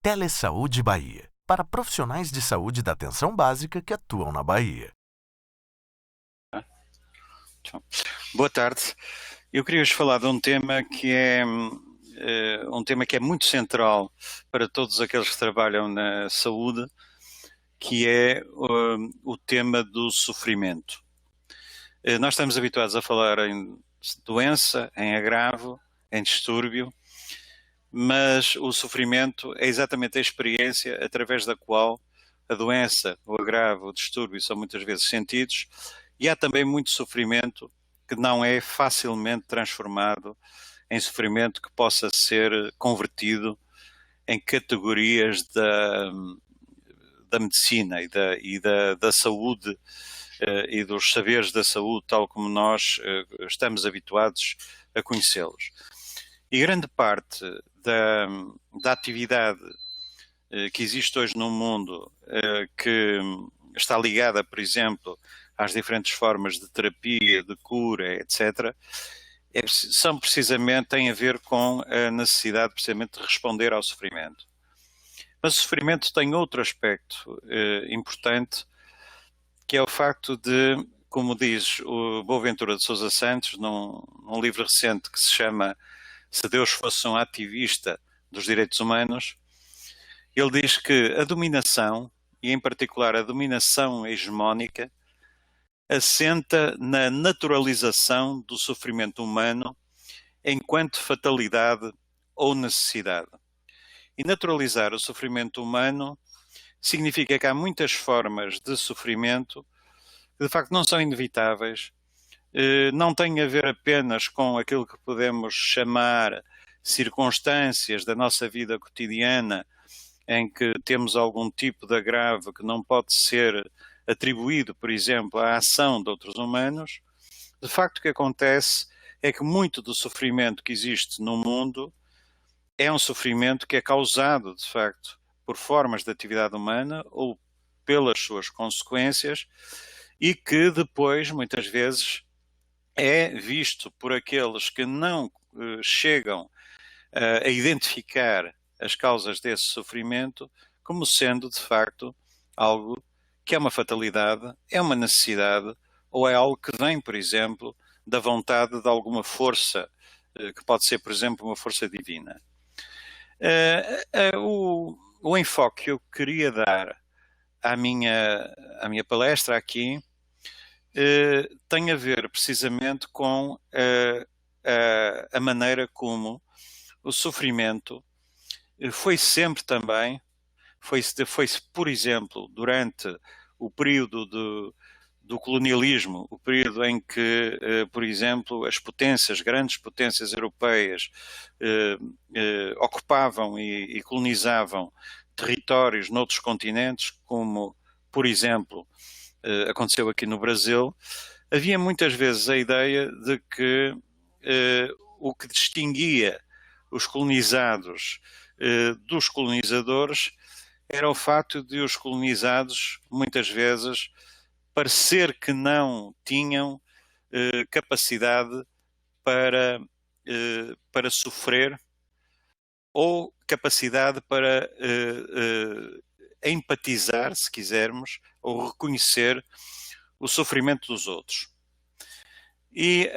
Telesaúde Bahia, para profissionais de saúde da atenção básica que atuam na Bahia. Boa tarde. Eu queria-vos falar de um tema que é muito central para todos aqueles que trabalham na saúde, que é o tema do sofrimento. Nós estamos habituados a falar em doença, em agravo, em distúrbio, mas o sofrimento é exatamente a experiência através da qual a doença, o agravo, o distúrbio são muitas vezes sentidos, e há também muito sofrimento que não é facilmente transformado em sofrimento que possa ser convertido em categorias da medicina e da saúde e dos saberes da saúde, tal como nós estamos habituados a conhecê-los. E grande parte da atividade que existe hoje no mundo, que está ligada, por exemplo, às diferentes formas de terapia, de cura, etc., têm a ver com a necessidade precisamente de responder ao sofrimento. Mas o sofrimento tem outro aspecto importante, que é o facto de, como diz o Boaventura de Sousa Santos, num livro recente que se chama Se Deus Fosse um Ativista dos Direitos Humanos, ele diz que a dominação, e em particular a dominação hegemónica, assenta na naturalização do sofrimento humano enquanto fatalidade ou necessidade. E naturalizar o sofrimento humano significa que há muitas formas de sofrimento que de facto não são inevitáveis, não têm a ver apenas com aquilo que podemos chamar circunstâncias da nossa vida cotidiana em que temos algum tipo de agravo que não pode ser atribuído, por exemplo, à ação de outros humanos. De facto, o que acontece é que muito do sofrimento que existe no mundo é um sofrimento que é causado, de facto, por formas de atividade humana ou pelas suas consequências e que depois, muitas vezes, é visto por aqueles que não chegam a identificar as causas desse sofrimento como sendo, de facto, algo que é uma fatalidade, é uma necessidade ou é algo que vem, por exemplo, da vontade de alguma força, que pode ser, por exemplo, uma força divina. O enfoque que eu queria dar à minha palestra aqui tem a ver precisamente com a maneira como o sofrimento foi sempre também, foi por exemplo, durante o período do colonialismo, o período em que, por exemplo, as grandes potências europeias ocupavam e colonizavam territórios noutros continentes, como, por exemplo, aconteceu aqui no Brasil, havia muitas vezes a ideia de que o que distinguia os colonizados dos colonizadores era o facto de os colonizados, muitas vezes, parecer que não tinham capacidade para sofrer ou capacidade para empatizar, se quisermos, ou reconhecer o sofrimento dos outros. E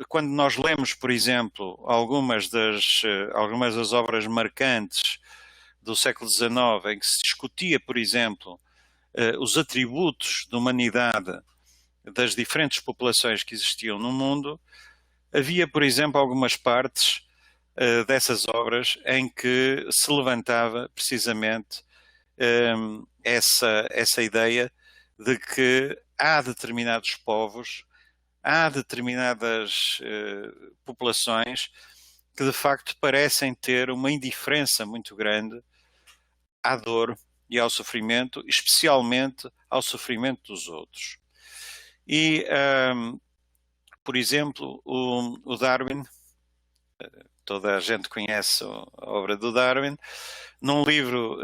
quando nós lemos, por exemplo, algumas das obras marcantes do século XIX, em que se discutia, por exemplo, os atributos de humanidade das diferentes populações que existiam no mundo, havia, por exemplo, algumas partes dessas obras em que se levantava precisamente essa ideia de que há determinados povos, há determinadas populações que de facto parecem ter uma indiferença muito grande à dor e ao sofrimento, especialmente ao sofrimento dos outros. E, por exemplo, o Darwin, toda a gente conhece a obra do Darwin, num livro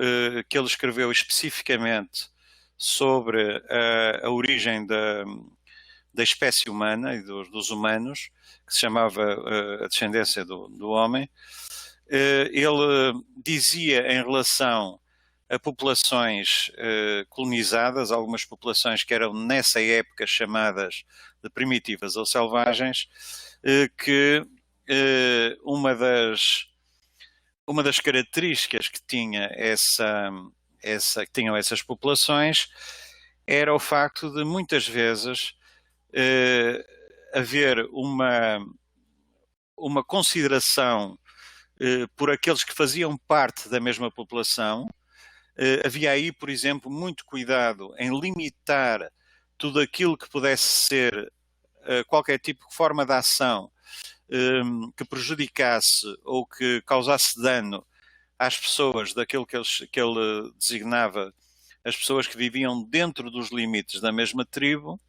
que ele escreveu especificamente sobre a origem da espécie humana e dos humanos, que se chamava A Descendência do Homem, ele dizia em relação a populações colonizadas, algumas populações que eram nessa época chamadas de primitivas ou selvagens, que uma das características que tinham essas populações era o facto de muitas vezes haver uma consideração por aqueles que faziam parte da mesma população. Havia aí, por exemplo, muito cuidado em limitar tudo aquilo que pudesse ser qualquer tipo de forma de ação que prejudicasse ou que causasse dano às pessoas daquilo que ele designava as pessoas que viviam dentro dos limites da mesma tribo,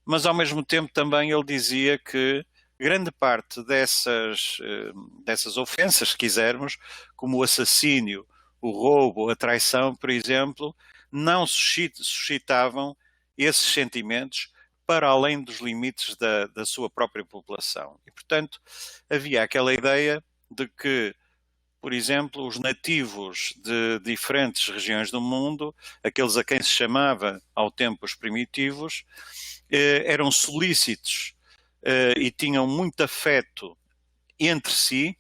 mas ao mesmo tempo também ele dizia que grande parte dessas ofensas, se quisermos, como o assassínio, o roubo, a traição, por exemplo, não suscitavam esses sentimentos para além dos limites da sua própria população. E, portanto, havia aquela ideia de que, por exemplo, os nativos de diferentes regiões do mundo, aqueles a quem se chamava ao tempo os primitivos, eram solícitos e tinham muito afeto entre si,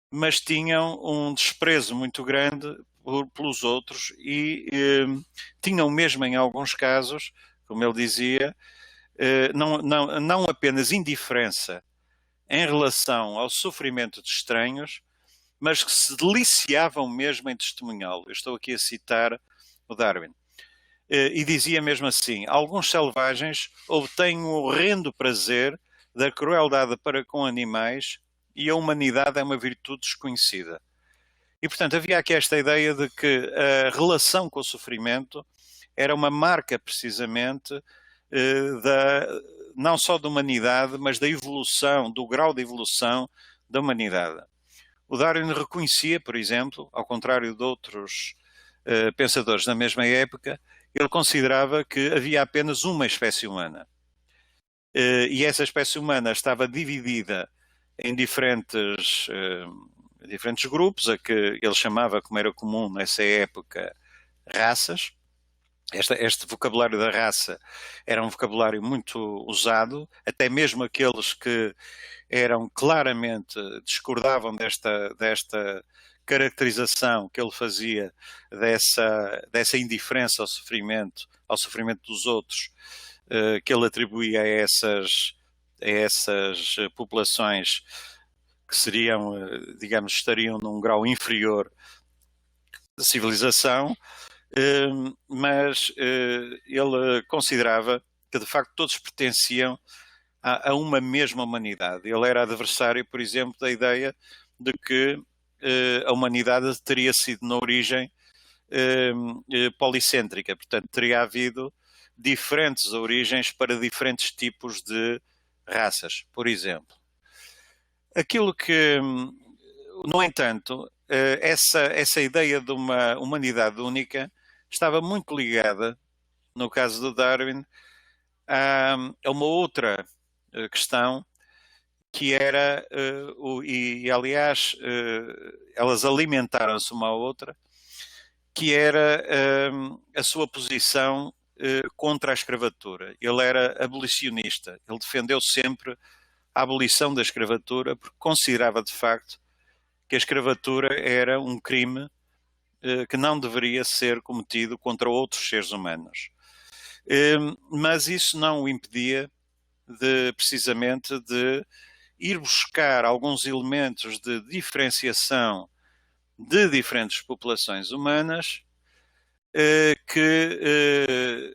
mas tinham um desprezo muito grande pelos outros e tinham mesmo, em alguns casos, como ele dizia, não apenas indiferença em relação ao sofrimento de estranhos, mas que se deliciavam mesmo em testemunhá-lo. Eu estou aqui a citar o Darwin. E dizia mesmo assim: alguns selvagens obtêm um horrendo prazer da crueldade para com animais e a humanidade é uma virtude desconhecida. E, portanto, havia aqui esta ideia de que a relação com o sofrimento era uma marca, precisamente, não só da humanidade, mas da evolução, do grau de evolução da humanidade. O Darwin reconhecia, por exemplo, ao contrário de outros pensadores da mesma época, ele considerava que havia apenas uma espécie humana. E essa espécie humana estava dividida em diferentes grupos, a que ele chamava, como era comum nessa época, raças. Este vocabulário da raça era um vocabulário muito usado, até mesmo aqueles que claramente discordavam desta caracterização que ele fazia dessa indiferença ao sofrimento dos outros, que ele atribuía a essas populações que seriam, digamos, estariam num grau inferior de civilização, mas ele considerava que de facto todos pertenciam a uma mesma humanidade. Ele era adversário, por exemplo, da ideia de que a humanidade teria sido na origem policêntrica, portanto teria havido diferentes origens para diferentes tipos de raças, por exemplo. Aquilo que, no entanto, essa ideia de uma humanidade única estava muito ligada, no caso do Darwin, a uma outra questão, que era, aliás, elas alimentaram-se uma à outra, que era a sua posição contra a escravatura. Ele era abolicionista, ele defendeu sempre a abolição da escravatura, porque considerava de facto que a escravatura era um crime que não deveria ser cometido contra outros seres humanos. Mas isso não o impedia precisamente de ir buscar alguns elementos de diferenciação de diferentes populações humanas que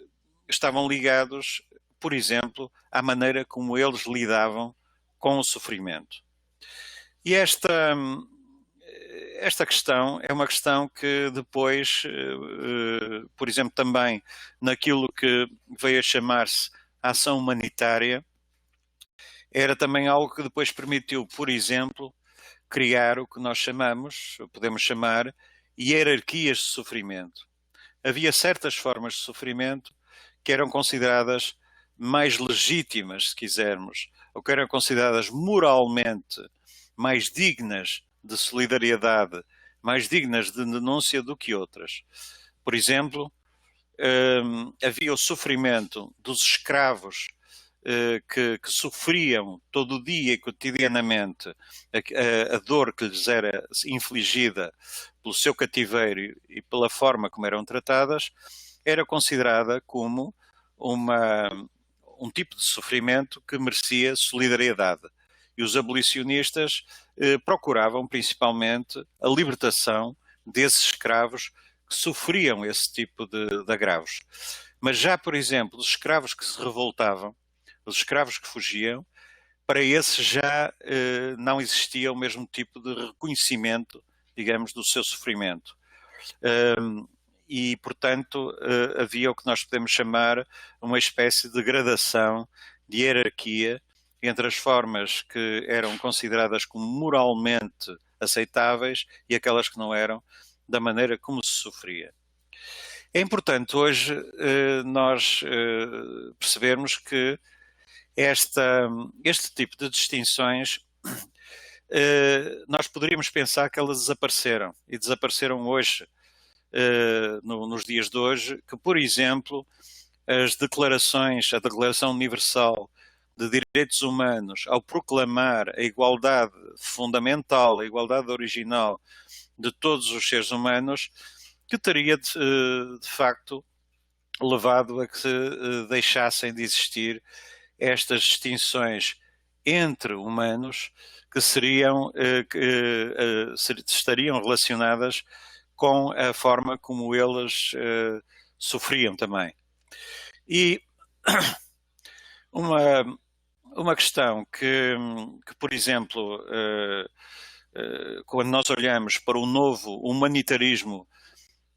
estavam ligados, por exemplo, à maneira como eles lidavam com o sofrimento. E esta questão é uma questão que depois, por exemplo, também naquilo que veio a chamar-se ação humanitária, era também algo que depois permitiu, por exemplo, criar o que nós podemos chamar, hierarquias de sofrimento. Havia certas formas de sofrimento que eram consideradas mais legítimas, se quisermos, ou que eram consideradas moralmente mais dignas de solidariedade mais dignas de denúncia do que outras. Por exemplo, havia o sofrimento dos escravos que sofriam todo o dia e cotidianamente a dor que lhes era infligida pelo seu cativeiro e pela forma como eram tratadas, era considerada como um tipo de sofrimento que merecia solidariedade. E os abolicionistas procuravam principalmente a libertação desses escravos que sofriam esse tipo de agravos. Mas já, por exemplo, os escravos que se revoltavam, os escravos que fugiam, para esses já não existia o mesmo tipo de reconhecimento, digamos, do seu sofrimento. E, portanto, havia o que nós podemos chamar uma espécie de gradação, de hierarquia, entre as formas que eram consideradas como moralmente aceitáveis e aquelas que não eram, da maneira como se sofria. É importante hoje nós percebermos que este tipo de distinções, nós poderíamos pensar que elas desapareceram, e desapareceram hoje, nos dias de hoje, que, por exemplo, a Declaração Universal de Direitos Humanos, ao proclamar a igualdade fundamental, a igualdade original de todos os seres humanos, que teria de facto levado a que deixassem de existir estas distinções entre humanos que estariam relacionadas com a forma como eles sofriam também. E uma questão que, por exemplo, quando nós olhamos para o novo humanitarismo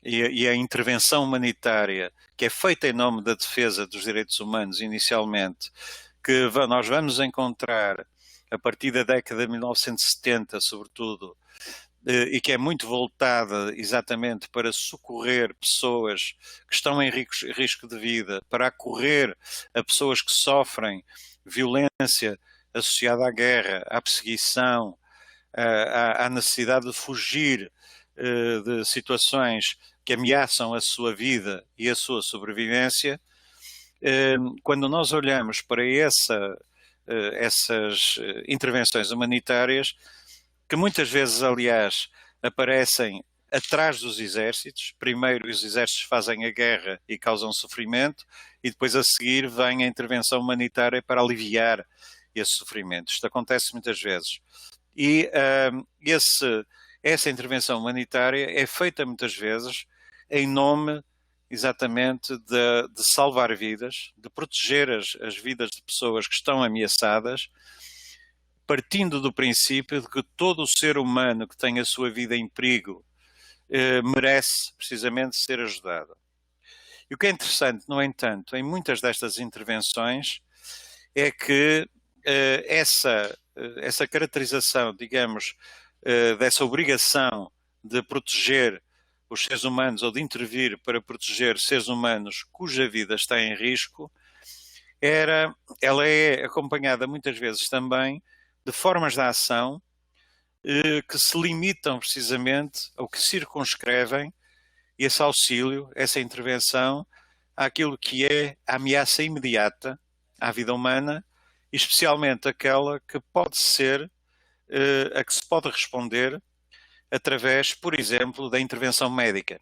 e a intervenção humanitária que é feita em nome da defesa dos direitos humanos inicialmente, que nós vamos encontrar a partir da década de 1970, sobretudo, e que é muito voltada exatamente para socorrer pessoas que estão em risco de vida, para acorrer a pessoas que sofrem violência associada à guerra, à perseguição, à necessidade de fugir de situações que ameaçam a sua vida e a sua sobrevivência. Quando nós olhamos para essas intervenções humanitárias, que muitas vezes, aliás, aparecem atrás dos exércitos. Primeiro os exércitos fazem a guerra e causam sofrimento, e depois a seguir vem a intervenção humanitária para aliviar esse sofrimento. Isto acontece muitas vezes. E essa intervenção humanitária é feita muitas vezes em nome exatamente de salvar vidas, de proteger as vidas de pessoas que estão ameaçadas, partindo do princípio de que todo o ser humano que tem a sua vida em perigo merece precisamente ser ajudado. E o que é interessante, no entanto, em muitas destas intervenções é que essa caracterização, digamos, dessa obrigação de proteger os seres humanos ou de intervir para proteger seres humanos cuja vida está em risco, ela é acompanhada muitas vezes também de formas de ação que se limitam precisamente ou que circunscrevem esse auxílio, essa intervenção, àquilo que é a ameaça imediata à vida humana, especialmente aquela que pode ser, a que se pode responder através, por exemplo, da intervenção médica.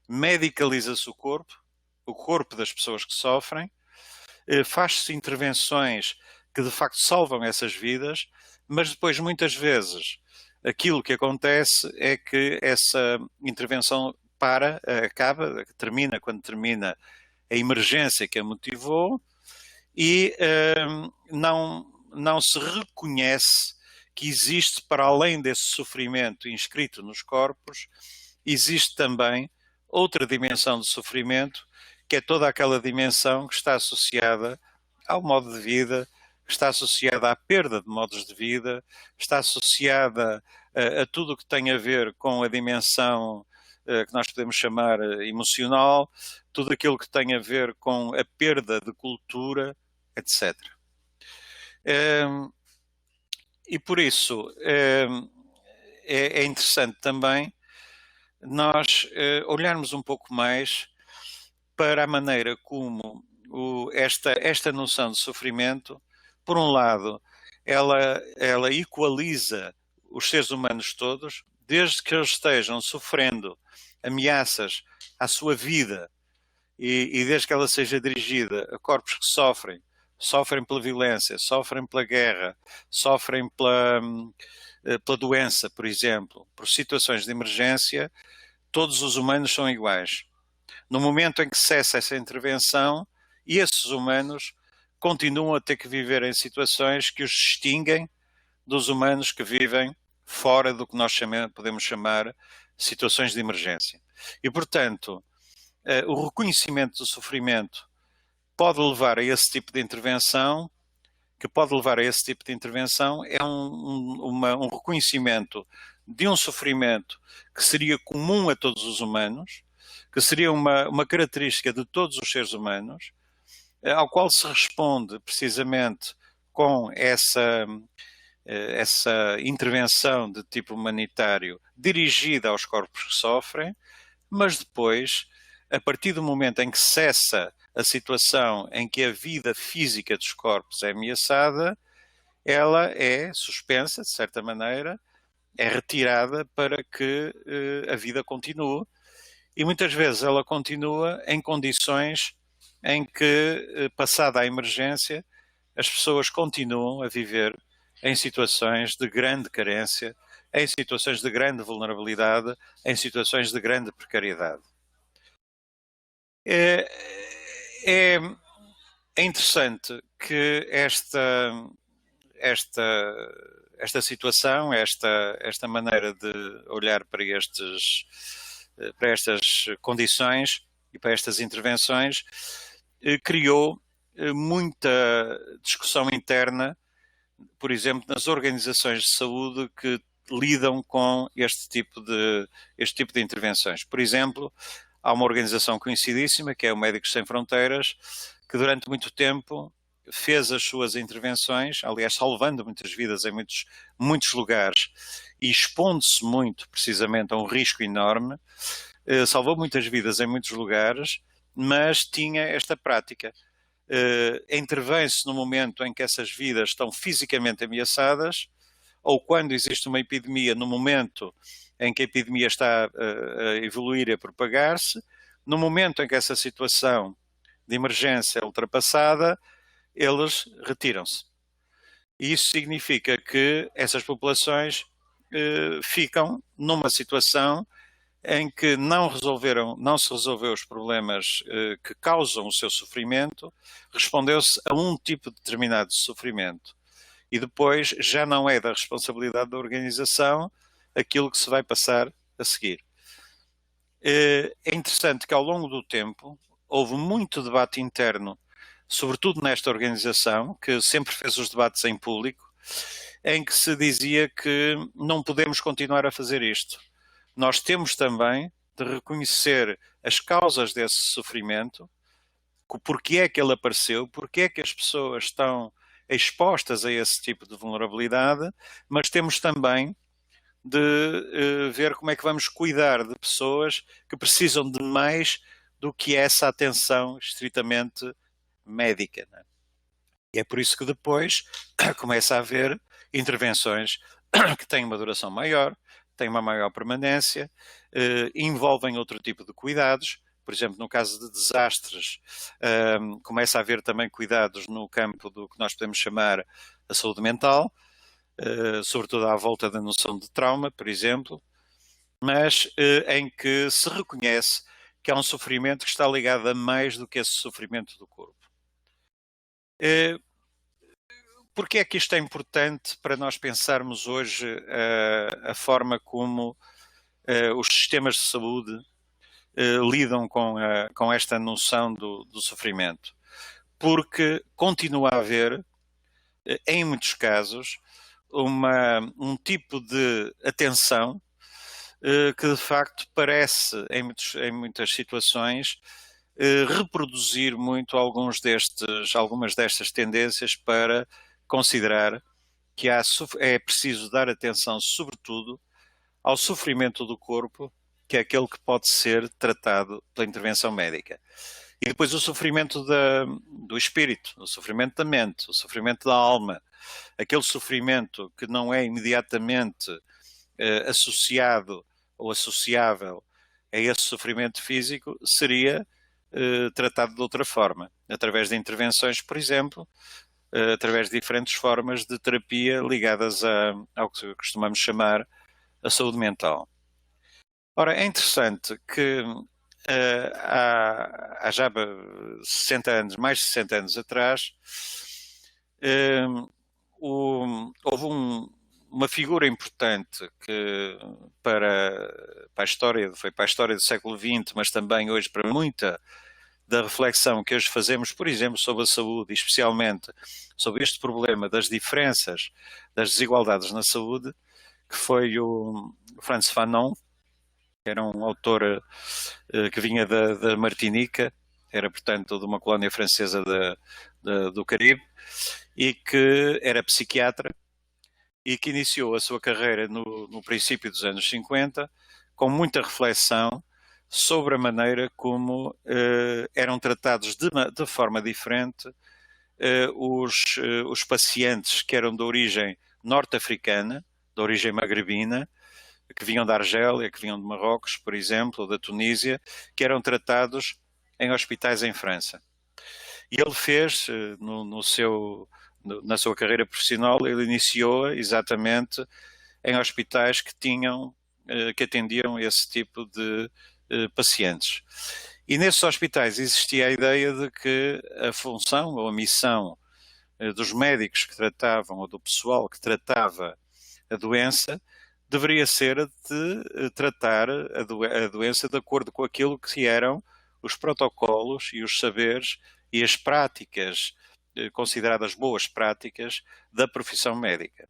Medicaliza-se o corpo das pessoas que sofrem, faz-se intervenções que de facto salvam essas vidas, mas depois muitas vezes aquilo que acontece é que essa intervenção termina quando termina a emergência que a motivou e não se reconhece que existe, para além desse sofrimento inscrito nos corpos, existe também outra dimensão de sofrimento, que é toda aquela dimensão que está associada ao modo de vida, que está associada à perda de modos de vida, está associada a tudo o que tem a ver com a dimensão que nós podemos chamar emocional, tudo aquilo que tem a ver com a perda de cultura, etc. E por isso é interessante também nós olharmos um pouco mais para a maneira como esta noção de sofrimento, por um lado, ela equaliza os seres humanos todos, desde que eles estejam sofrendo ameaças à sua vida e desde que ela seja dirigida a corpos que sofrem pela violência, sofrem pela guerra, sofrem pela doença, por exemplo, por situações de emergência, todos os humanos são iguais. No momento em que cessa essa intervenção, esses humanos continuam a ter que viver em situações que os distinguem dos humanos que vivem fora do que nós podemos chamar situações de emergência. E, portanto, o reconhecimento do sofrimento pode levar a esse tipo de intervenção, é um reconhecimento de um sofrimento que seria comum a todos os humanos, que seria uma característica de todos os seres humanos, ao qual se responde precisamente com essa intervenção de tipo humanitário dirigida aos corpos que sofrem, mas depois, a partir do momento em que cessa a situação em que a vida física dos corpos é ameaçada, ela é suspensa, de certa maneira, é retirada para que a vida continue. E muitas vezes ela continua em condições em que, passada a emergência, as pessoas continuam a viver em situações de grande carência, em situações de grande vulnerabilidade, em situações de grande precariedade. É interessante que esta situação, esta maneira de olhar para estas condições e para estas intervenções criou muita discussão interna, por exemplo, nas organizações de saúde que lidam com este tipo de intervenções. Por exemplo, há uma organização conhecidíssima, que é o Médicos Sem Fronteiras, que durante muito tempo fez as suas intervenções, aliás, salvando muitas vidas em muitos lugares e expondo-se muito, precisamente, a um risco enorme, salvou muitas vidas em muitos lugares, mas tinha esta prática. Intervém-se no momento em que essas vidas estão fisicamente ameaçadas, ou quando existe uma epidemia, no momento em que a epidemia está a evoluir e a propagar-se, no momento em que essa situação de emergência é ultrapassada, eles retiram-se. E isso significa que essas populações ficam numa situação em que não se resolveu os problemas que causam o seu sofrimento, respondeu-se a um tipo determinado de sofrimento. E depois já não é da responsabilidade da organização aquilo que se vai passar a seguir. É interessante que ao longo do tempo houve muito debate interno, sobretudo nesta organização, que sempre fez os debates em público, em que se dizia que não podemos continuar a fazer isto. Nós temos também de reconhecer as causas desse sofrimento, porque é que ele apareceu, porque é que as pessoas estão expostas a esse tipo de vulnerabilidade, mas temos também de ver como é que vamos cuidar de pessoas que precisam de mais do que essa atenção estritamente médica. Né? E é por isso que depois começa a haver intervenções que têm uma duração maior, têm uma maior permanência, envolvem outro tipo de cuidados. Por exemplo, no caso de desastres, começa a haver também cuidados no campo do que nós podemos chamar a saúde mental, sobretudo à volta da noção de trauma, por exemplo, mas em que se reconhece que há um sofrimento que está ligado a mais do que esse sofrimento do corpo. Porque é que isto é importante para nós pensarmos hoje a forma como os sistemas de saúde lidam com esta noção do sofrimento? Porque continua a haver, em muitos casos, um tipo de atenção que de facto parece, em muitas situações, reproduzir muito algumas destas tendências para considerar que é preciso dar atenção, sobretudo, ao sofrimento do corpo, que é aquele que pode ser tratado pela intervenção médica. E depois o sofrimento do espírito, o sofrimento da mente, o sofrimento da alma, aquele sofrimento que não é imediatamente associado ou associável a esse sofrimento físico, seria tratado de outra forma, através de intervenções, por exemplo, através de diferentes formas de terapia ligadas ao que costumamos chamar a saúde mental. Ora, é interessante que há já 60 anos, mais de 60 anos atrás, houve uma figura importante que para a história, foi para a história do século XX, mas também hoje para muita da reflexão que hoje fazemos, por exemplo, sobre a saúde, e especialmente sobre este problema das diferenças, das desigualdades na saúde, que foi o Frantz Fanon, que era um autor que vinha da Martinica, era, portanto, de uma colónia francesa do Caribe, e que era psiquiatra, e que iniciou a sua carreira no princípio dos anos 50, com muita reflexão sobre a maneira como eram tratados de forma diferente os pacientes que eram de origem norte-africana, de origem magrebina, que vinham da Argélia, que vinham de Marrocos, por exemplo, ou da Tunísia, que eram tratados em hospitais em França. E ele fez, na sua carreira profissional, ele iniciou exatamente em hospitais que atendiam esse tipo de pacientes. E nesses hospitais existia a ideia de que a função ou a missão dos médicos que tratavam, ou do pessoal que tratava a doença, deveria ser de tratar a doença de acordo com aquilo que eram os protocolos e os saberes e as práticas, consideradas boas práticas, da profissão médica.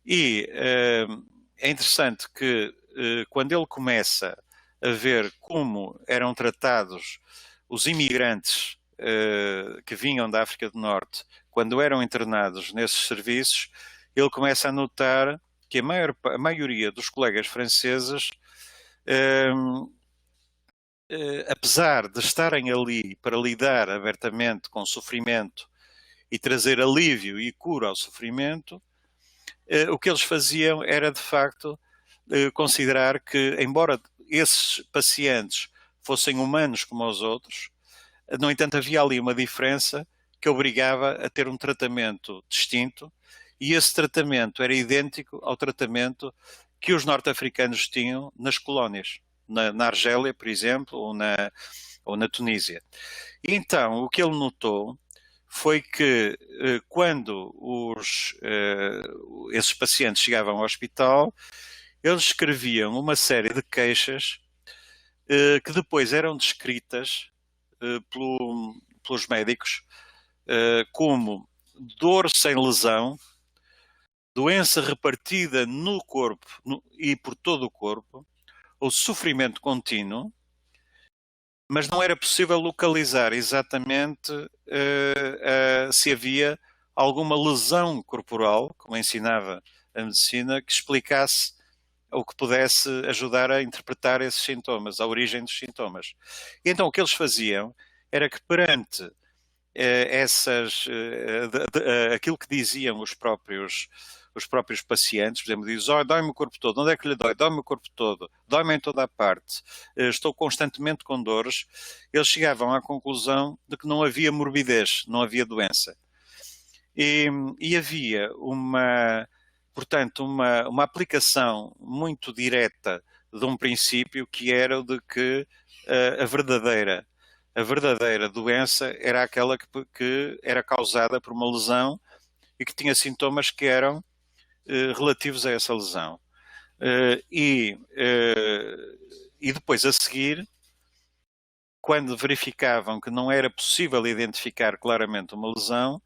E é interessante que quando ele começa a ver como eram tratados os imigrantes que vinham da África do Norte, quando eram internados nesses serviços, ele começa a notar que a maioria dos colegas franceses, apesar de estarem ali para lidar abertamente com o sofrimento e trazer alívio e cura ao sofrimento, o que eles faziam era, de facto, considerar que, embora esses pacientes fossem humanos como os outros, no entanto havia ali uma diferença que obrigava a ter um tratamento distinto, e esse tratamento era idêntico ao tratamento que os norte-africanos tinham nas colónias, na Argélia, por exemplo, ou na Tunísia. E então, o que ele notou foi que quando esses pacientes chegavam ao hospital, eles escreviam uma série de queixas que depois eram descritas pelos médicos como dor sem lesão, doença repartida no corpo e por todo o corpo, ou sofrimento contínuo, mas não era possível localizar exatamente se havia alguma lesão corporal, como ensinava a medicina, que explicasse ou que pudesse ajudar a interpretar esses sintomas, a origem dos sintomas. E então o que eles faziam era que perante aquilo que diziam os próprios pacientes, por exemplo, dizem, dói-me o corpo todo, onde é que lhe dói? Dói-me o corpo todo, dói-me em toda a parte, estou constantemente com dores. Eles chegavam à conclusão de que não havia morbidez, não havia doença. E havia portanto, uma aplicação muito direta de um princípio que era o de que a verdadeira doença era aquela que era causada por uma lesão e que tinha sintomas que eram relativos a essa lesão. E depois, a seguir, quando verificavam que não era possível identificar claramente uma lesão,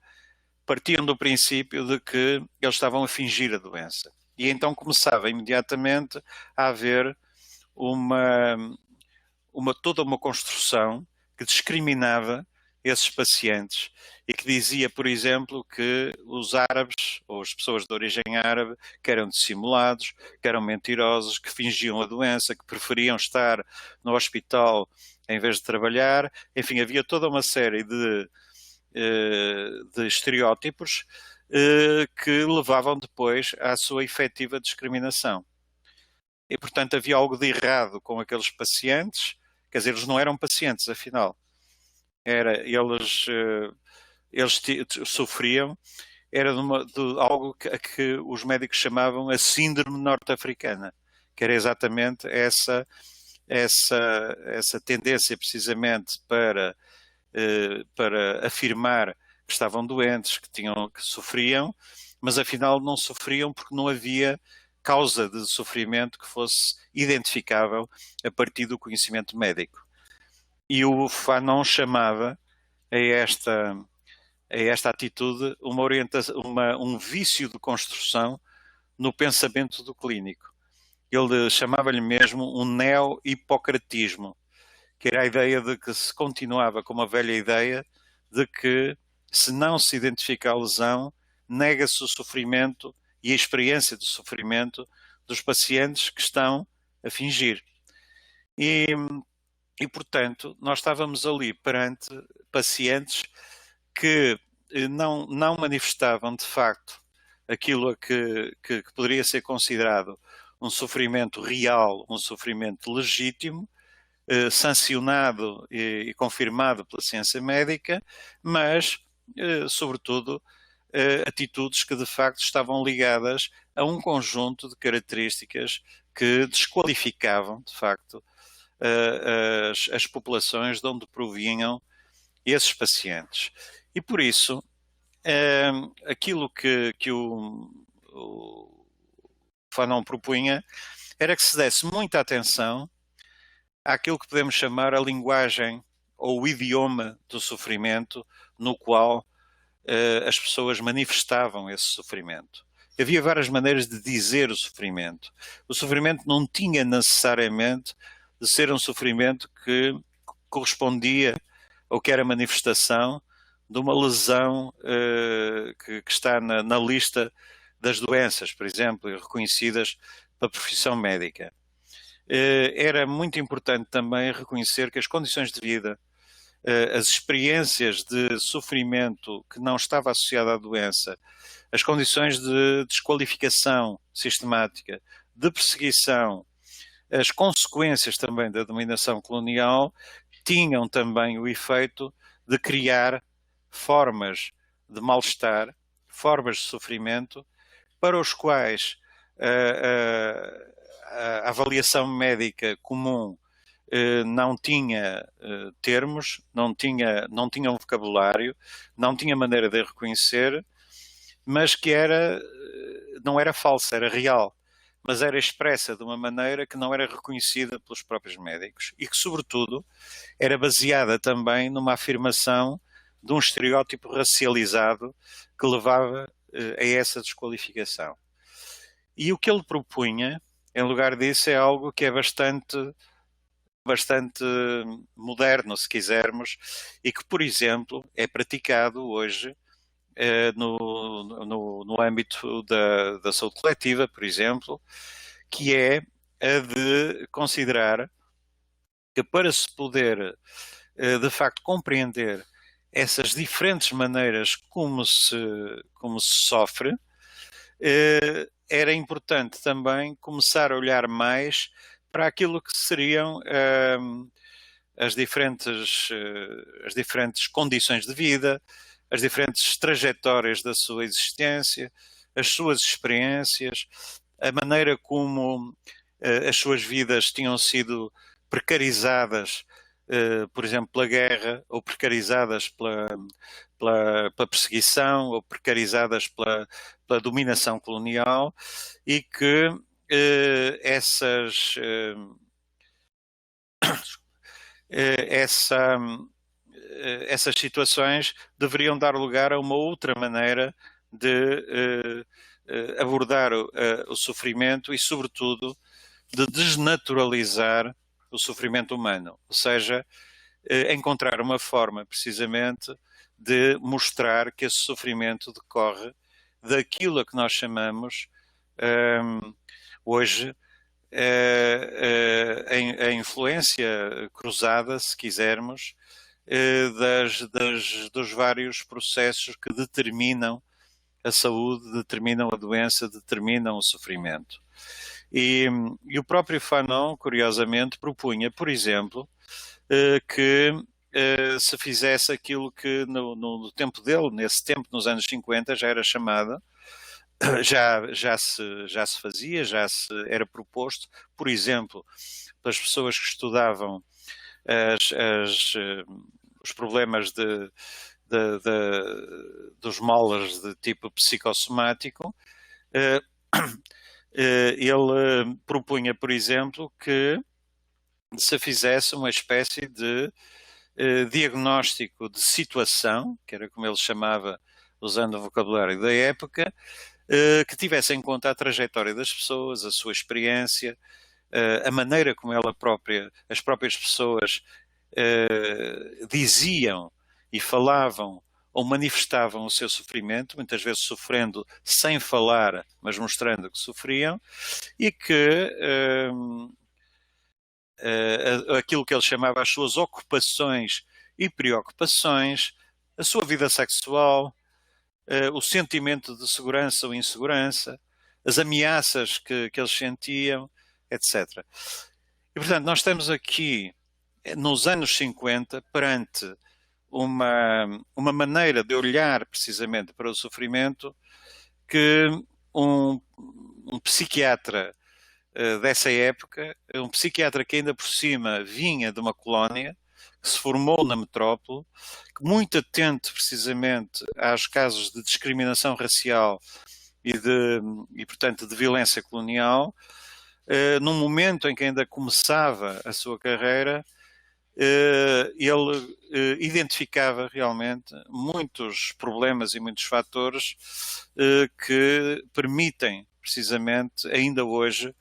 partiam do princípio de que eles estavam a fingir a doença. E então começava imediatamente a haver toda uma construção que discriminava esses pacientes e que dizia, por exemplo, que os árabes, ou as pessoas de origem árabe, que eram dissimulados, que eram mentirosos, que fingiam a doença, que preferiam estar no hospital em vez de trabalhar. Enfim, havia toda uma série de estereótipos que levavam depois à sua efetiva discriminação. E, portanto, havia algo de errado com aqueles pacientes, quer dizer, eles não eram pacientes, afinal. Eles sofriam, era de algo que os médicos chamavam a síndrome norte-africana, que era exatamente essa tendência precisamente para afirmar que estavam doentes, que sofriam, mas afinal não sofriam porque não havia causa de sofrimento que fosse identificável a partir do conhecimento médico. E o Fanon chamava a esta atitude um vício de construção no pensamento do clínico. Ele chamava-lhe mesmo um neo-hipocratismo, que era a ideia de que se continuava com uma velha ideia de que, se não se identifica a lesão, nega-se o sofrimento e a experiência de sofrimento dos pacientes que estão a fingir. E, portanto, nós estávamos ali perante pacientes que não manifestavam, de facto, aquilo que poderia ser considerado um sofrimento real, um sofrimento legítimo, sancionado e confirmado pela ciência médica, mas, sobretudo, atitudes que de facto estavam ligadas a um conjunto de características que desqualificavam, de facto, as populações de onde provinham esses pacientes. E por isso, aquilo que o Fanon propunha era que se desse muita atenção àquilo que podemos chamar a linguagem ou o idioma do sofrimento no qual as pessoas manifestavam esse sofrimento. Havia várias maneiras de dizer o sofrimento. O sofrimento não tinha necessariamente de ser um sofrimento que correspondia ou que era manifestação de uma lesão que está na lista das doenças, por exemplo, reconhecidas pela profissão médica. Era muito importante também reconhecer que as condições de vida, as experiências de sofrimento que não estava associada à doença, as condições de desqualificação sistemática, de perseguição, as consequências também da dominação colonial, tinham também o efeito de criar formas de mal-estar, formas de sofrimento, para os quais a avaliação médica comum não tinha termos, não tinha um vocabulário, não tinha maneira de reconhecer, mas que não era falsa, era real, mas era expressa de uma maneira que não era reconhecida pelos próprios médicos e que, sobretudo, era baseada também numa afirmação de um estereótipo racializado que levava a essa desqualificação. E o que ele propunha, em lugar disso, é algo que é bastante moderno, se quisermos, e que, por exemplo, é praticado hoje no âmbito da saúde coletiva, por exemplo, que é a de considerar que, para se poder, de facto, compreender essas diferentes maneiras como se sofre, era importante também começar a olhar mais para aquilo que seriam as diferentes condições de vida, as diferentes trajetórias da sua existência, as suas experiências, a maneira como as suas vidas tinham sido precarizadas, por exemplo, pela guerra, ou precarizadas pela perseguição, ou precarizadas pela dominação colonial, e que essas situações deveriam dar lugar a uma outra maneira de abordar o sofrimento e, sobretudo, de desnaturalizar o sofrimento humano. Ou seja, encontrar uma forma, precisamente, de mostrar que esse sofrimento decorre daquilo a que nós chamamos hoje a influência cruzada, se quisermos, dos vários processos que determinam a saúde, determinam a doença, determinam o sofrimento. E o próprio Fanon, curiosamente, propunha, por exemplo, que se fizesse aquilo que no tempo dele, nesse tempo, nos anos 50, já era chamada, já se fazia, era proposto, por exemplo, pelas pessoas que estudavam os problemas dos molars de tipo psicossomático, ele propunha, por exemplo, que se fizesse uma espécie de diagnóstico de situação, que era como ele chamava, usando o vocabulário da época, que tivesse em conta a trajetória das pessoas, a sua experiência, a maneira como as próprias pessoas diziam e falavam ou manifestavam o seu sofrimento, muitas vezes sofrendo sem falar, mas mostrando que sofriam, e que aquilo que ele chamava as suas ocupações e preocupações, a sua vida sexual, o sentimento de segurança ou insegurança, as ameaças que eles sentiam, etc. E, portanto, nós estamos aqui, nos anos 50, perante uma maneira de olhar precisamente para o sofrimento que um psiquiatra dessa época, um psiquiatra que ainda por cima vinha de uma colónia, que se formou na metrópole, que muito atento precisamente aos casos de discriminação racial e portanto, de violência colonial, num momento em que ainda começava a sua carreira, ele identificava realmente muitos problemas e muitos fatores que permitem, precisamente, ainda hoje,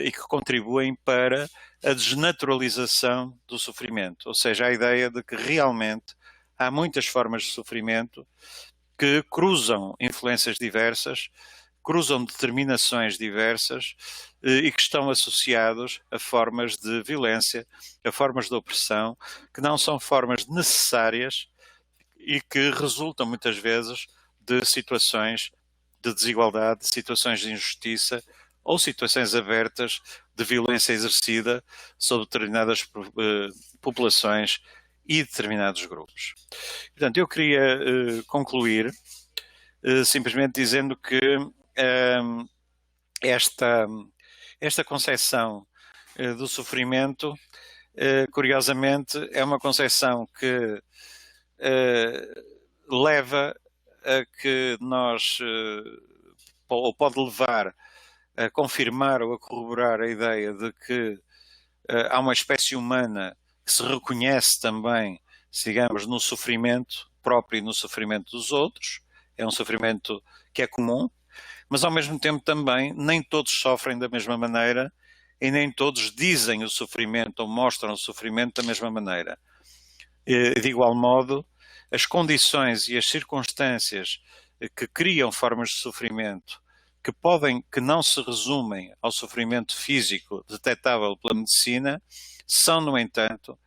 e que contribuem para a desnaturalização do sofrimento. Ou seja, a ideia de que realmente há muitas formas de sofrimento que cruzam influências diversas, cruzam determinações diversas e que estão associados a formas de violência, a formas de opressão, que não são formas necessárias e que resultam muitas vezes de situações de desigualdade, situações de injustiça ou situações abertas de violência exercida sobre determinadas populações e determinados grupos. Portanto, eu queria concluir simplesmente dizendo que esta concepção do sofrimento, curiosamente, é uma concepção que leva a que nós, ou pode levar a confirmar ou a corroborar a ideia de que há uma espécie humana que se reconhece também, digamos, no sofrimento próprio e no sofrimento dos outros. É um sofrimento que é comum, mas ao mesmo tempo também nem todos sofrem da mesma maneira e nem todos dizem o sofrimento ou mostram o sofrimento da mesma maneira. De igual modo, as condições e as circunstâncias que criam formas de sofrimento que não se resumem ao sofrimento físico detectável pela medicina, são, no entanto,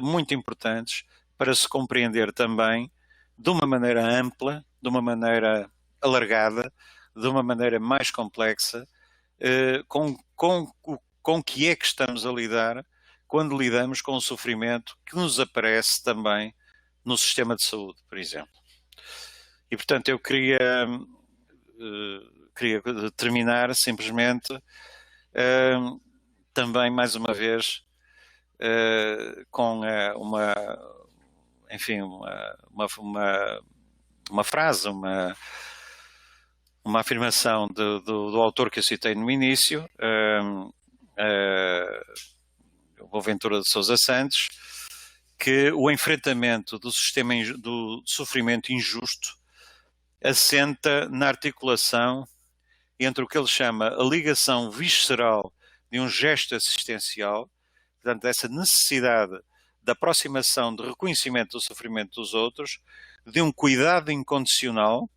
muito importantes para se compreender também de uma maneira ampla, de uma maneira alargada, de uma maneira mais complexa, com que é que estamos a lidar quando lidamos com o sofrimento que nos aparece também no sistema de saúde, por exemplo. E, portanto, eu queria terminar simplesmente também, mais uma vez, com uma frase, uma afirmação do autor que eu citei no início, o Boaventura de Sousa Santos, que o enfrentamento do sistema do sofrimento injusto assenta na articulação entre o que ele chama a ligação visceral de um gesto assistencial, portanto, essa necessidade de aproximação, de reconhecimento do sofrimento dos outros, de um cuidado incondicional,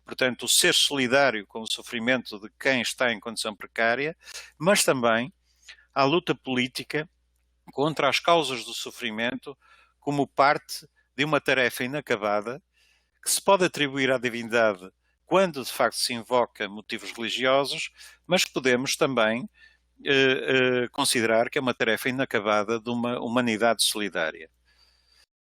portanto, o ser solidário com o sofrimento de quem está em condição precária, mas também à luta política contra as causas do sofrimento como parte de uma tarefa inacabada que se pode atribuir à divindade quando de facto se invoca motivos religiosos, mas que podemos também considerar que é uma tarefa inacabada de uma humanidade solidária.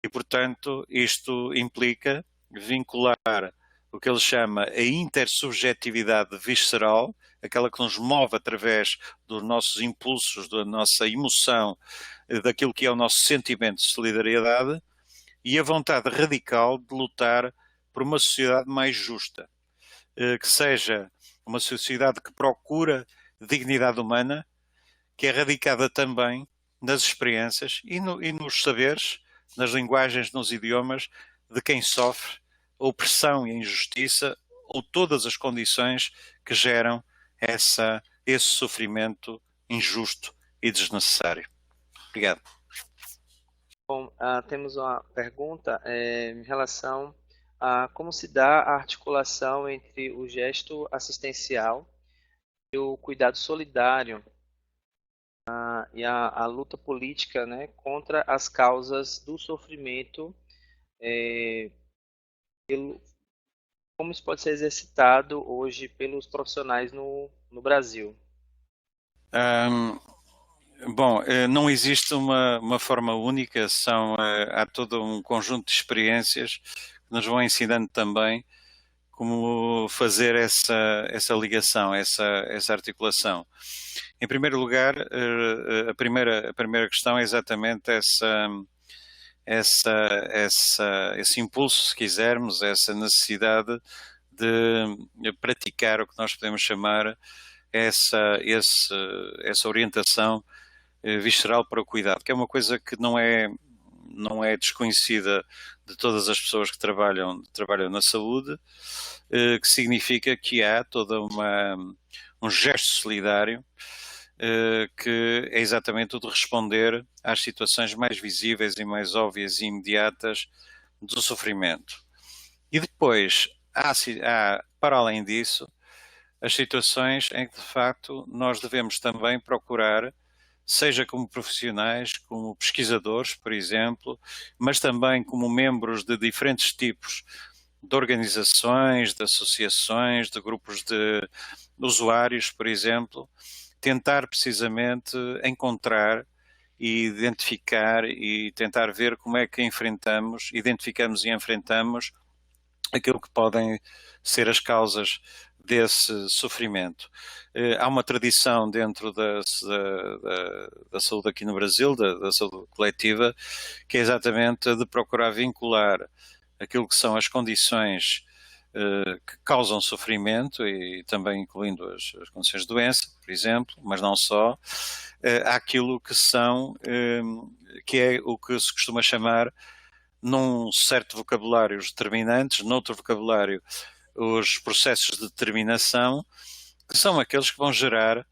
E, portanto, isto implica vincular o que ele chama a intersubjetividade visceral, aquela que nos move através dos nossos impulsos, da nossa emoção, daquilo que é o nosso sentimento de solidariedade, e a vontade radical de lutar por uma sociedade mais justa, que seja uma sociedade que procura dignidade humana, que é radicada também nas experiências e nos saberes, nas linguagens, nos idiomas de quem sofre a opressão e a injustiça ou todas as condições que geram esse sofrimento injusto e desnecessário. Obrigado. Bom, temos uma pergunta em relação a como se dá a articulação entre o gesto assistencial e o cuidado solidário e a luta política, né, contra as causas do sofrimento, como isso pode ser exercitado hoje pelos profissionais no Brasil. Bom, não existe uma forma única, há todo um conjunto de experiências que nos vão ensinando também como fazer essa ligação, essa articulação. Em primeiro lugar, a primeira questão é exatamente esse impulso, se quisermos, essa necessidade de praticar o que nós podemos chamar essa orientação visceral para o cuidado, que é uma coisa que não é desconhecida de todas as pessoas que trabalham na saúde, que significa que há todo um gesto solidário que é exatamente o de responder às situações mais visíveis e mais óbvias e imediatas do sofrimento. E depois, para além disso, as situações em que, de facto, nós devemos também procurar, seja como profissionais, como pesquisadores, por exemplo, mas também como membros de diferentes tipos de organizações, de associações, de grupos de usuários, por exemplo, tentar precisamente encontrar e identificar e tentar ver como é que identificamos e enfrentamos aquilo que podem ser as causas desse sofrimento. Há uma tradição dentro da saúde aqui no Brasil, da saúde coletiva, que é exatamente a de procurar vincular aquilo que são as condições que causam sofrimento, e também incluindo as condições de doença, por exemplo, mas não só, àquilo que é o que se costuma chamar, num certo vocabulário, os determinantes, noutro vocabulário, os processos de determinação, que são aqueles que vão gerar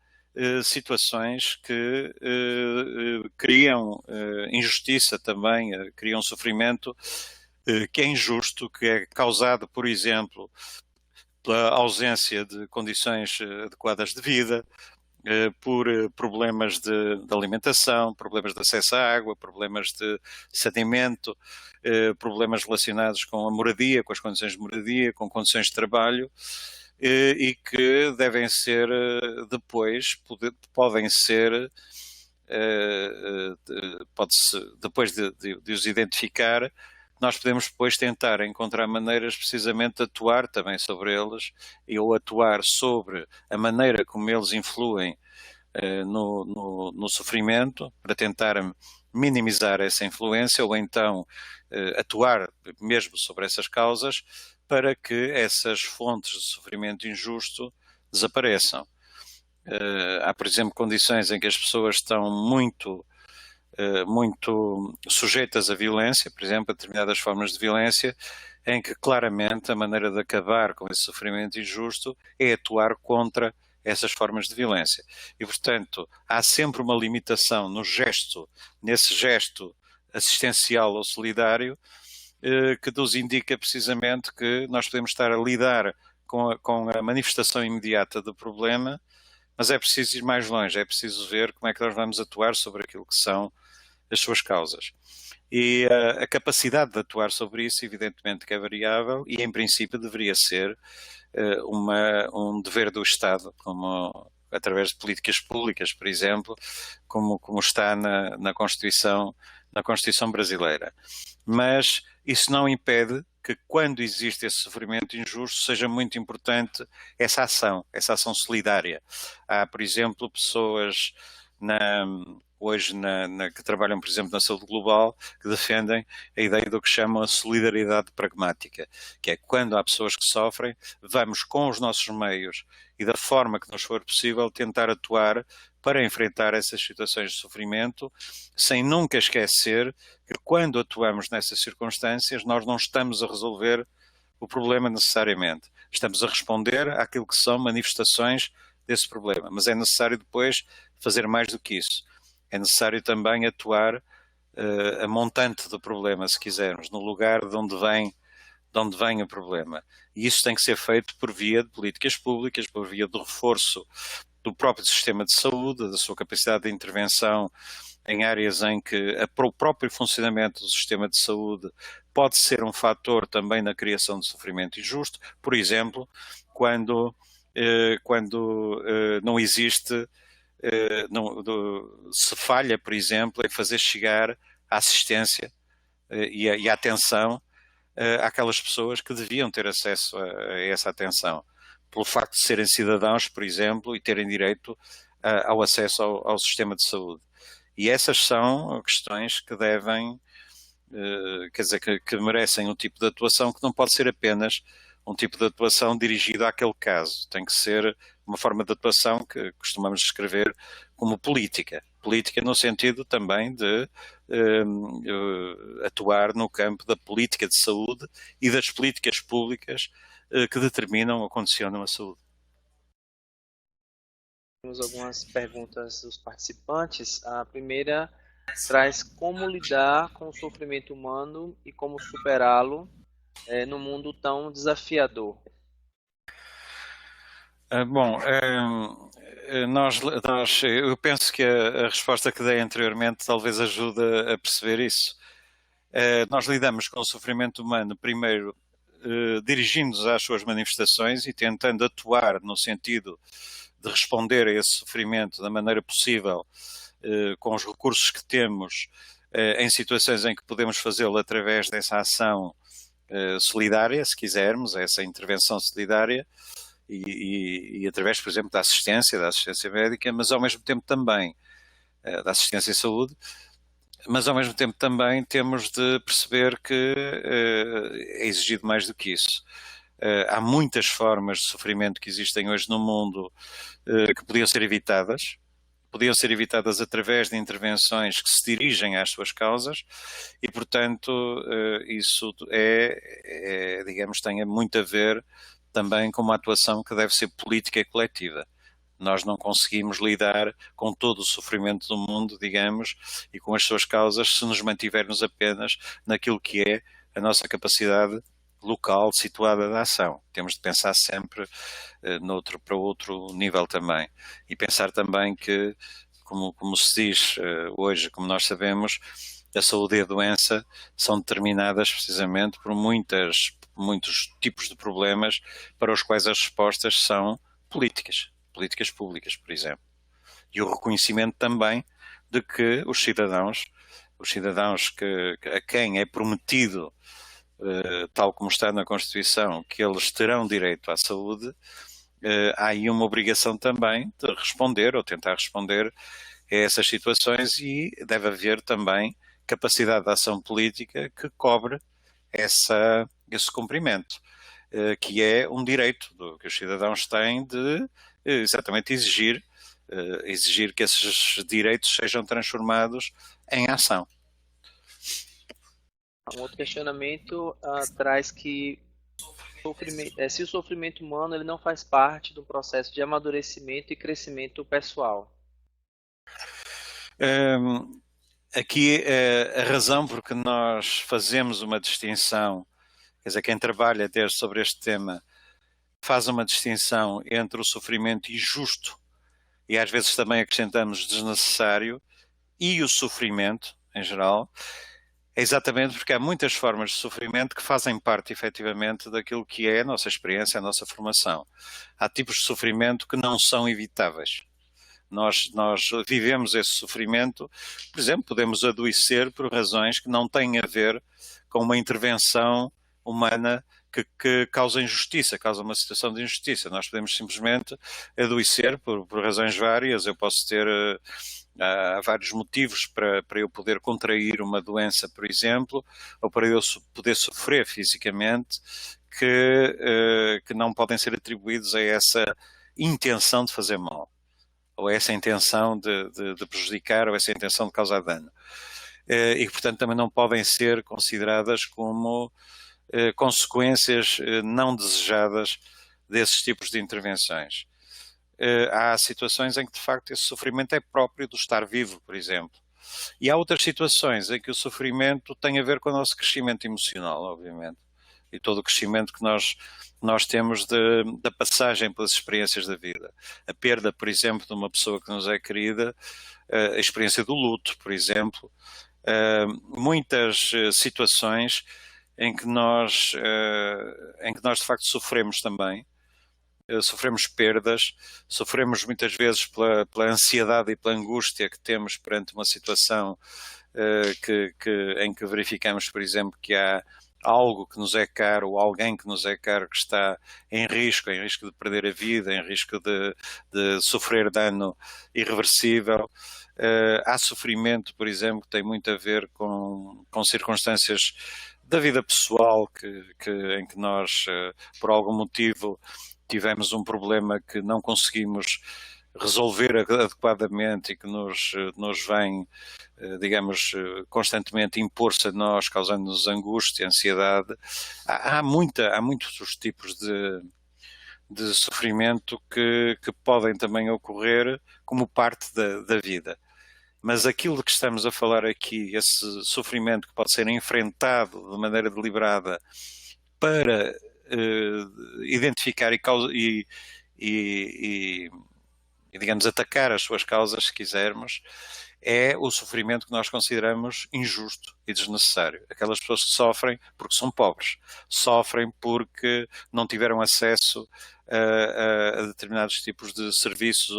situações que criam injustiça também, criam sofrimento que é injusto, que é causado, por exemplo, pela ausência de condições adequadas de vida, por problemas de alimentação, problemas de acesso à água, problemas de saneamento, problemas relacionados com a moradia, com as condições de moradia, com condições de trabalho, e que devem ser depois, podem ser, depois de os identificar, nós podemos depois tentar encontrar maneiras precisamente de atuar também sobre eles ou atuar sobre a maneira como eles influem no sofrimento, para tentar minimizar essa influência ou então atuar mesmo sobre essas causas para que essas fontes de sofrimento injusto desapareçam. Há, por exemplo, condições em que as pessoas estão muito sujeitas à violência, por exemplo, a determinadas formas de violência, em que claramente a maneira de acabar com esse sofrimento injusto é atuar contra essas formas de violência. E, portanto, há sempre uma limitação nesse gesto assistencial ou solidário que nos indica precisamente que nós podemos estar a lidar com a manifestação imediata do problema, mas é preciso ir mais longe, é preciso ver como é que nós vamos atuar sobre aquilo que são as suas causas. E a capacidade de atuar sobre isso, evidentemente que é variável e, em princípio, deveria ser um dever do Estado, como através de políticas públicas, por exemplo, como está na Constituição brasileira. Mas isso não impede que, quando existe esse sofrimento injusto, seja muito importante essa ação solidária. Há, por exemplo, pessoas hoje que trabalham, por exemplo, na saúde global, que defendem a ideia do que chamam a solidariedade pragmática, que é quando há pessoas que sofrem, vamos com os nossos meios e da forma que nos for possível tentar atuar para enfrentar essas situações de sofrimento, sem nunca esquecer que quando atuamos nessas circunstâncias, nós não estamos a resolver o problema necessariamente. Estamos a responder àquilo que são manifestações desse problema, mas é necessário depois fazer mais do que isso. É necessário também atuar a montante do problema, se quisermos, no lugar de onde vem o problema. E isso tem que ser feito por via de políticas públicas, por via do reforço do próprio sistema de saúde, da sua capacidade de intervenção em áreas em que o próprio funcionamento do sistema de saúde pode ser um fator também na criação de sofrimento injusto. Por exemplo, quando não existe, se falha, por exemplo, em fazer chegar a assistência e a atenção àquelas pessoas que deviam ter acesso a essa atenção, pelo facto de serem cidadãos, por exemplo, e terem direito ao acesso ao sistema de saúde. E essas são questões que devem, que merecem um tipo de atuação que não pode ser apenas um tipo de atuação dirigido àquele caso. Tem que ser uma forma de atuação que costumamos descrever como política. Política no sentido também de atuar no campo da política de saúde e das políticas públicas que determinam ou condicionam a saúde. Temos algumas perguntas dos participantes. A primeira traz como lidar com o sofrimento humano e como superá-lo num mundo tão desafiador. Eu penso que a resposta que dei anteriormente talvez ajude a perceber isso. Nós lidamos com o sofrimento humano, primeiro, dirigindo-nos às suas manifestações e tentando atuar no sentido de responder a esse sofrimento da maneira possível, com os recursos que temos, em situações em que podemos fazê-lo através dessa ação solidária, se quisermos, essa intervenção solidária, e através, por exemplo, da assistência médica, mas ao mesmo tempo também da assistência em saúde, mas ao mesmo tempo também temos de perceber que é exigido mais do que isso. Há muitas formas de sofrimento que existem hoje no mundo que podiam ser evitadas através de intervenções que se dirigem às suas causas e, portanto, isso digamos, tem muito a ver também com uma atuação que deve ser política e coletiva. Nós não conseguimos lidar com todo o sofrimento do mundo, digamos, e com as suas causas se nos mantivermos apenas naquilo que é a nossa capacidade local situada da ação. Temos de pensar sempre para outro nível também. E pensar também que, como se diz hoje, como nós sabemos, a saúde e a doença são determinadas precisamente por muitos tipos de problemas para os quais as respostas são políticas públicas, por exemplo. E o reconhecimento também de que os cidadãos a quem é prometido, tal como está na Constituição, que eles terão direito à saúde, há aí uma obrigação também de responder ou tentar responder a essas situações e deve haver também capacidade de ação política que cobre esse cumprimento, que é um direito que os cidadãos têm de exatamente exigir que esses direitos sejam transformados em ação. Um outro questionamento traz que se o sofrimento humano ele não faz parte do processo de amadurecimento e crescimento pessoal. aqui a razão por que nós fazemos uma distinção, quer dizer, quem trabalha sobre este tema faz uma distinção entre o sofrimento injusto e às vezes também acrescentamos desnecessário e o sofrimento em geral, é exatamente porque há muitas formas de sofrimento que fazem parte efetivamente daquilo que é a nossa experiência, a nossa formação. Há tipos de sofrimento que não são evitáveis. Nós vivemos esse sofrimento, por exemplo, podemos adoecer por razões que não têm a ver com uma intervenção humana que causa injustiça, causa uma situação de injustiça. Nós podemos simplesmente adoecer por razões várias. Eu posso ter há vários motivos para eu poder contrair uma doença, por exemplo, ou para eu poder sofrer fisicamente, que não podem ser atribuídos a essa intenção de fazer mal, ou a essa intenção de prejudicar, ou essa intenção de causar dano. E, portanto, também não podem ser consideradas como consequências não desejadas desses tipos de intervenções. Há situações em que, de facto, esse sofrimento é próprio do estar vivo, por exemplo. E há outras situações em que o sofrimento tem a ver com o nosso crescimento emocional, obviamente. E todo o crescimento que nós temos da passagem pelas experiências da vida. A perda, por exemplo, de uma pessoa que nos é querida, a experiência do luto, por exemplo. Muitas situações em que nós de facto sofremos também. Sofremos perdas, sofremos muitas vezes pela ansiedade e pela angústia que temos perante uma situação em que verificamos, por exemplo, que há algo que nos é caro ou alguém que nos é caro que está em risco de perder a vida, em risco de sofrer dano irreversível. Há sofrimento, por exemplo, que tem muito a ver com circunstâncias da vida pessoal em que nós, por algum motivo, tivemos um problema que não conseguimos resolver adequadamente e que nos vem, digamos, constantemente impor-se a nós, causando-nos angústia, ansiedade. Há muitos tipos de sofrimento que podem também ocorrer como parte da vida. Mas aquilo de que estamos a falar aqui, esse sofrimento que pode ser enfrentado de maneira deliberada para identificar e digamos, atacar as suas causas, se quisermos, é o sofrimento que nós consideramos injusto e desnecessário. Aquelas pessoas que sofrem porque são pobres, sofrem porque não tiveram acesso a determinados tipos de serviços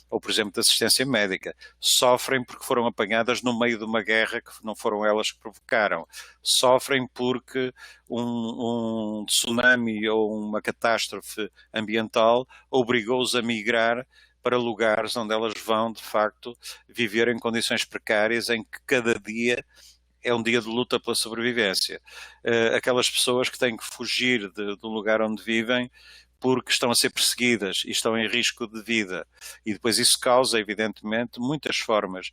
ou, por exemplo, de assistência médica. Sofrem porque foram apanhadas no meio de uma guerra que não foram elas que provocaram. Sofrem porque um tsunami ou uma catástrofe ambiental obrigou-os a migrar para lugares onde elas vão, de facto, viver em condições precárias em que cada dia é um dia de luta pela sobrevivência. Aquelas pessoas que têm que fugir do lugar onde vivem porque estão a ser perseguidas e estão em risco de vida. E depois isso causa, evidentemente, muitas formas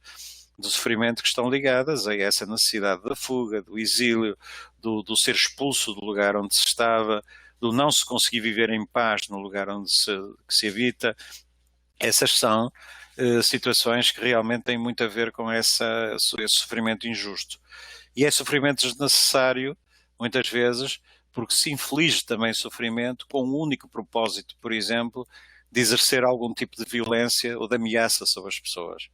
de sofrimento que estão ligadas a essa necessidade da fuga, do exílio, do ser expulso do lugar onde se estava, do não se conseguir viver em paz no lugar onde se habita. Essas são situações que realmente têm muito a ver com esse sofrimento injusto. E é sofrimento desnecessário, muitas vezes, porque se inflige também sofrimento com o único propósito, por exemplo, de exercer algum tipo de violência ou de ameaça sobre as pessoas.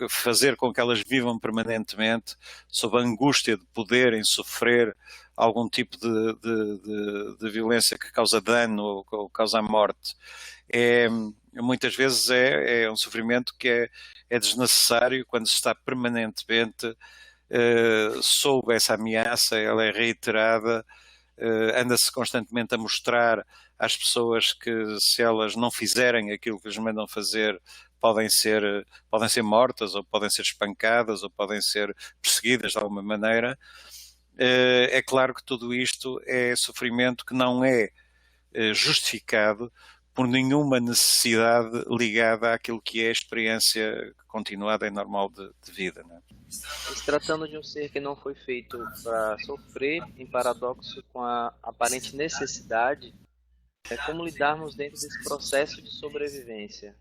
Fazer com que elas vivam permanentemente sob a angústia de poderem sofrer algum tipo de violência que causa dano ou causa morte. Muitas vezes é um sofrimento que é desnecessário quando se está permanentemente sob essa ameaça, ela é reiterada, anda-se constantemente a mostrar às pessoas que se elas não fizerem aquilo que lhes mandam fazer, podem ser mortas, ou podem ser espancadas, ou podem ser perseguidas de alguma maneira. É claro que tudo isto é sofrimento que não é justificado por nenhuma necessidade ligada àquilo que é a experiência continuada e normal de vida, né? Se tratando de um ser que não foi feito para sofrer, em paradoxo com a aparente necessidade, é como lidarmos dentro desse processo de sobrevivência.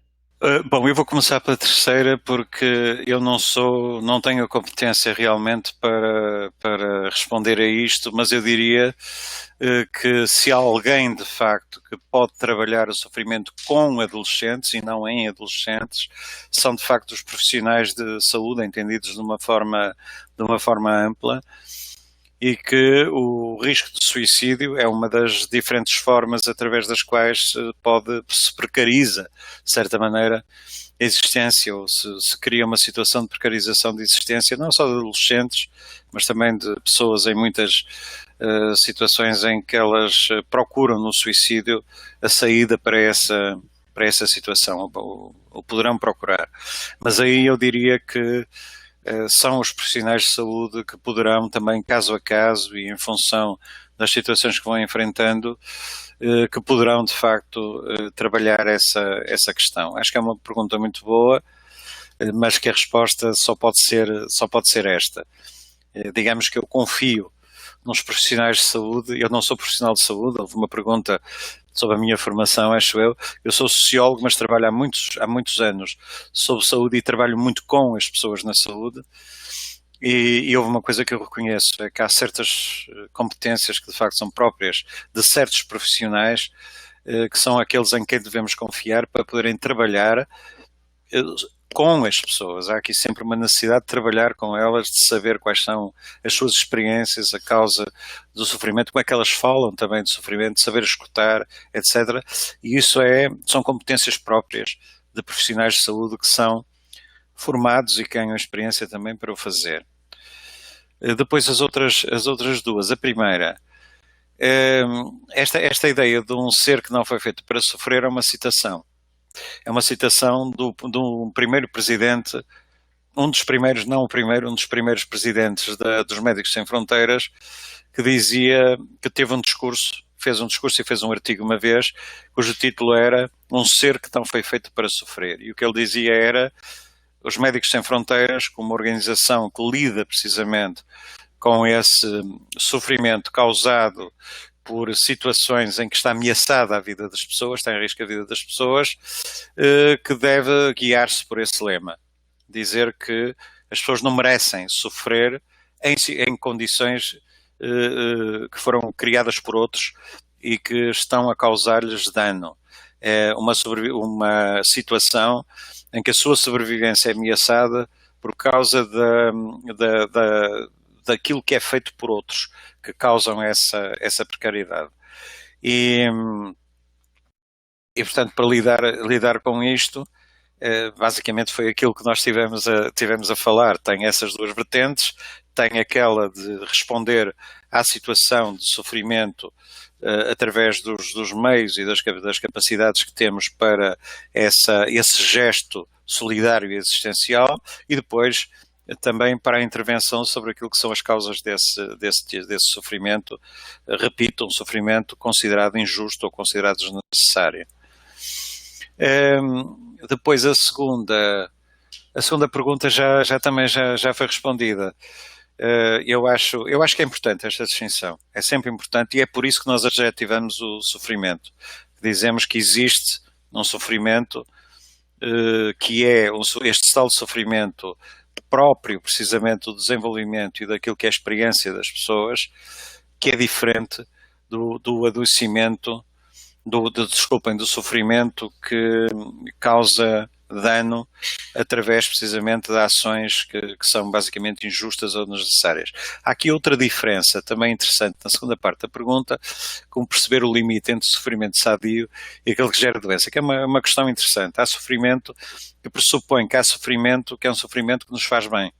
Bom, eu vou começar pela terceira porque eu não tenho a competência realmente para responder a isto, mas eu diria que se há alguém de facto que pode trabalhar o sofrimento com adolescentes e não em adolescentes, são de facto os profissionais de saúde, entendidos de uma forma ampla, e que o risco de suicídio é uma das diferentes formas através das quais se precariza, de certa maneira, a existência, ou se cria uma situação de precarização de existência, não só de adolescentes, mas também de pessoas em muitas situações em que elas procuram no suicídio a saída para essa situação, ou poderão procurar. Mas aí eu diria que são os profissionais de saúde que poderão também, caso a caso e em função das situações que vão enfrentando, que poderão de facto trabalhar essa questão. Acho que é uma pergunta muito boa, mas que a resposta só pode ser esta. Digamos que eu confio nos profissionais de saúde. Eu não sou profissional de saúde. Houve uma pergunta sobre a minha formação, acho eu. Eu sou sociólogo, mas trabalho há muitos anos sobre saúde e trabalho muito com as pessoas na saúde. E houve uma coisa que eu reconheço, é que há certas competências que de facto são próprias de certos profissionais, que são aqueles em quem devemos confiar para poderem trabalhar com as pessoas. Há aqui sempre uma necessidade de trabalhar com elas, de saber quais são as suas experiências, a causa do sofrimento, como é que elas falam também do sofrimento, de saber escutar, etc. E isso são competências próprias de profissionais de saúde que são formados e que ganham experiência também para o fazer. Depois as outras duas. A primeira, esta ideia de um ser que não foi feito para sofrer é uma citação. É uma citação do primeiro presidente, um dos primeiros, não o primeiro, um dos primeiros presidentes dos Médicos Sem Fronteiras, que dizia que fez um discurso e fez um artigo uma vez, cujo título era Um Ser que não foi feito para sofrer. E o que ele dizia era: os Médicos Sem Fronteiras, como organização que lida precisamente com esse sofrimento causado por situações em que está ameaçada a vida das pessoas, está em risco a vida das pessoas, que deve guiar-se por esse lema. Dizer que as pessoas não merecem sofrer em condições que foram criadas por outros e que estão a causar-lhes dano. É uma situação em que a sua sobrevivência é ameaçada por causa daquilo que é feito por outros, que causam essa precariedade. E portanto, para lidar com isto, basicamente foi aquilo que nós tivemos a falar. Tem essas duas vertentes, tem aquela de responder à situação de sofrimento através dos meios e das capacidades que temos para esse gesto solidário e existencial, e depois também para a intervenção sobre aquilo que são as causas desse sofrimento. Repito, um sofrimento considerado injusto ou considerado desnecessário. Depois a segunda pergunta também foi respondida. Eu acho que é importante esta distinção. É sempre importante, e é por isso que nós adjetivamos o sofrimento. Dizemos que existe um sofrimento que é este tal sofrimento próprio, precisamente, do desenvolvimento e daquilo que é a experiência das pessoas, que é diferente do adoecimento, do sofrimento que causa dano através precisamente de ações que são basicamente injustas ou desnecessárias. Há aqui outra diferença também interessante na segunda parte da pergunta, como perceber o limite entre o sofrimento sadio e aquele que gera doença, que é uma questão interessante. Há sofrimento que pressupõe que há sofrimento que é um sofrimento que nos faz bem.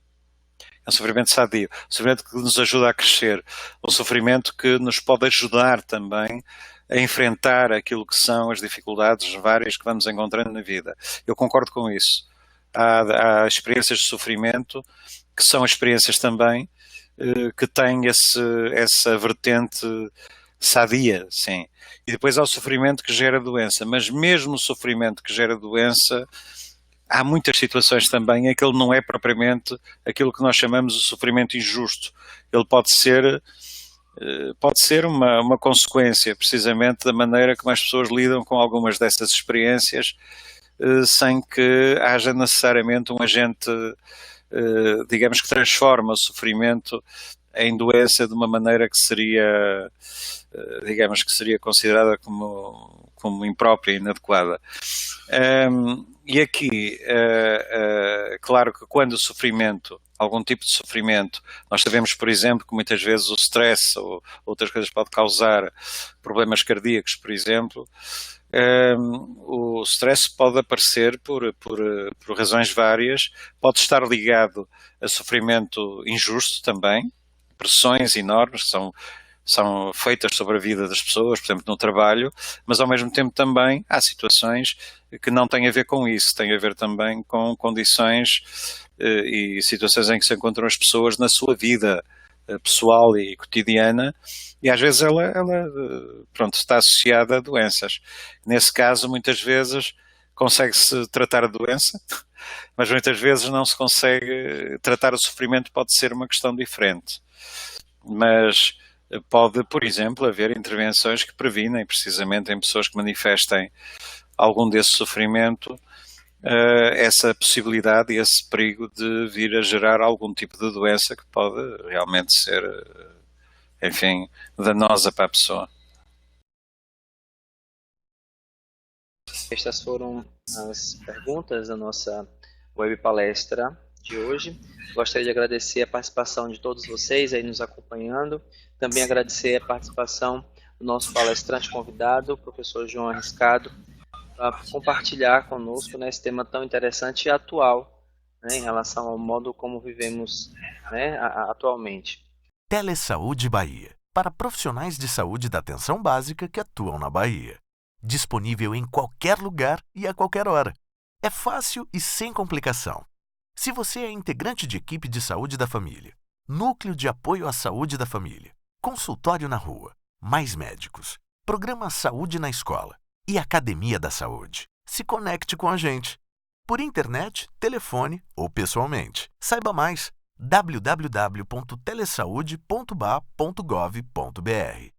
É um sofrimento sadio, um sofrimento que nos ajuda a crescer, um sofrimento que nos pode ajudar também a enfrentar aquilo que são as dificuldades várias que vamos encontrando na vida. Eu concordo com isso. Há experiências de sofrimento que são experiências também que têm essa vertente sadia, sim. E depois há o sofrimento que gera doença, mas mesmo o sofrimento que gera doença, há muitas situações também em que ele não é propriamente aquilo que nós chamamos de sofrimento injusto. Ele pode ser uma consequência, precisamente, da maneira como as pessoas lidam com algumas dessas experiências, sem que haja necessariamente um agente, digamos, que transforma o sofrimento em doença de uma maneira que seria, digamos, que seria considerada como imprópria e inadequada. E aqui, claro que quando o sofrimento, algum tipo de sofrimento, nós sabemos, por exemplo, que muitas vezes o stress ou outras coisas pode causar problemas cardíacos, por exemplo. O stress pode aparecer por razões várias, pode estar ligado a sofrimento injusto também, pressões enormes que são feitas sobre a vida das pessoas, por exemplo, no trabalho, mas ao mesmo tempo também há situações que não têm a ver com isso, têm a ver também com condições e situações em que se encontram as pessoas na sua vida pessoal e cotidiana, e às vezes ela pronto, está associada a doenças. Nesse caso, muitas vezes consegue-se tratar a doença, mas muitas vezes não se consegue tratar o sofrimento, pode ser uma questão diferente. Mas pode, por exemplo, haver intervenções que previnem precisamente em pessoas que manifestem algum desse sofrimento, essa possibilidade e esse perigo de vir a gerar algum tipo de doença que pode realmente ser, enfim, danosa para a pessoa. Estas foram as perguntas da nossa web palestra de hoje. Gostaria de agradecer a participação de todos vocês aí nos acompanhando. Também agradecer a participação do nosso palestrante convidado, o professor João Arriscado, para compartilhar conosco esse tema tão interessante e atual, em relação ao modo como vivemos atualmente. Telesaúde Bahia, para profissionais de saúde da atenção básica que atuam na Bahia. Disponível em qualquer lugar e a qualquer hora. É fácil e sem complicação. Se você é integrante de equipe de saúde da família, núcleo de apoio à saúde da família, consultório na rua, mais médicos, programa Saúde na Escola e Academia da Saúde, se conecte com a gente. Por internet, telefone ou pessoalmente. Saiba mais: www.telesaude.ba.gov.br